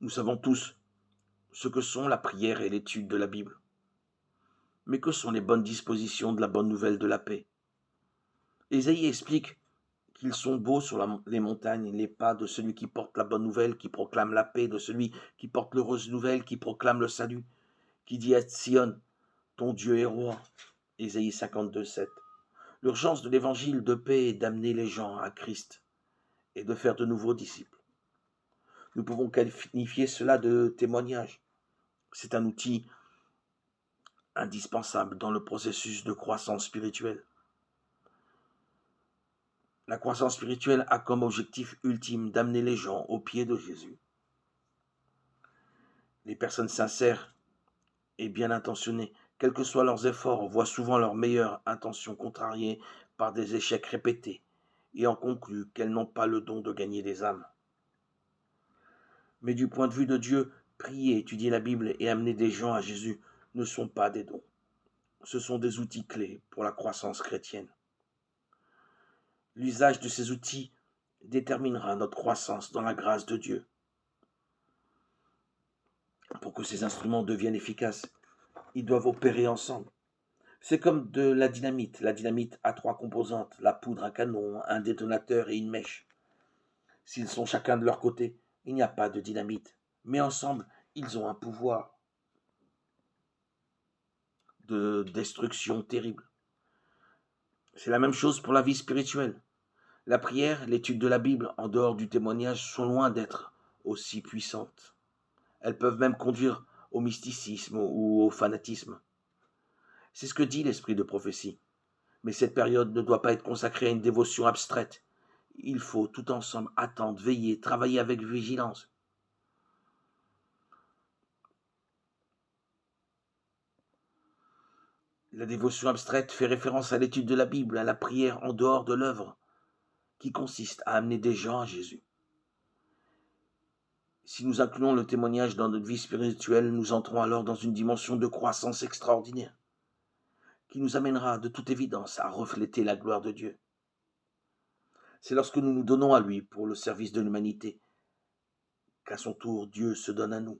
Nous savons tous ce que sont la prière et l'étude de la Bible. Mais que sont les bonnes dispositions de la bonne nouvelle de la paix? Ésaïe explique qu'ils sont beaux sur les montagnes les pas de celui qui porte la bonne nouvelle, qui proclame la paix, de celui qui porte l'heureuse nouvelle, qui proclame le salut, qui dit à Sion, ton Dieu est roi. Ésaïe 52, 7. L'urgence de l'évangile de paix est d'amener les gens à Christ et de faire de nouveaux disciples. Nous pouvons qualifier cela de témoignage. C'est un outil indispensable dans le processus de croissance spirituelle. La croissance spirituelle a comme objectif ultime d'amener les gens aux pieds de Jésus. Les personnes sincères et bien intentionnées, quels que soient leurs efforts, voient souvent leurs meilleures intentions contrariées par des échecs répétés et en concluent qu'elles n'ont pas le don de gagner des âmes. Mais du point de vue de Dieu, prier, étudier la Bible et amener des gens à Jésus ne sont pas des dons. Ce sont des outils clés pour la croissance chrétienne. L'usage de ces outils déterminera notre croissance dans la grâce de Dieu. Pour que ces instruments deviennent efficaces, ils doivent opérer ensemble. C'est comme de la dynamite. La dynamite a 3 composantes, la poudre, un canon, un détonateur et une mèche. S'ils sont chacun de leur côté, il n'y a pas de dynamite. Mais ensemble, ils ont un pouvoir de destruction terrible. C'est la même chose pour la vie spirituelle. La prière, l'étude de la Bible, en dehors du témoignage, sont loin d'être aussi puissantes. Elles peuvent même conduire au mysticisme ou au fanatisme. C'est ce que dit l'esprit de prophétie. Mais cette période ne doit pas être consacrée à une dévotion abstraite. Il faut tout ensemble attendre, veiller, travailler avec vigilance. La dévotion abstraite fait référence à l'étude de la Bible, à la prière en dehors de l'œuvre, qui consiste à amener des gens à Jésus. Si nous incluons le témoignage dans notre vie spirituelle, nous entrons alors dans une dimension de croissance extraordinaire, qui nous amènera de toute évidence à refléter la gloire de Dieu. C'est lorsque nous nous donnons à lui pour le service de l'humanité qu'à son tour Dieu se donne à nous.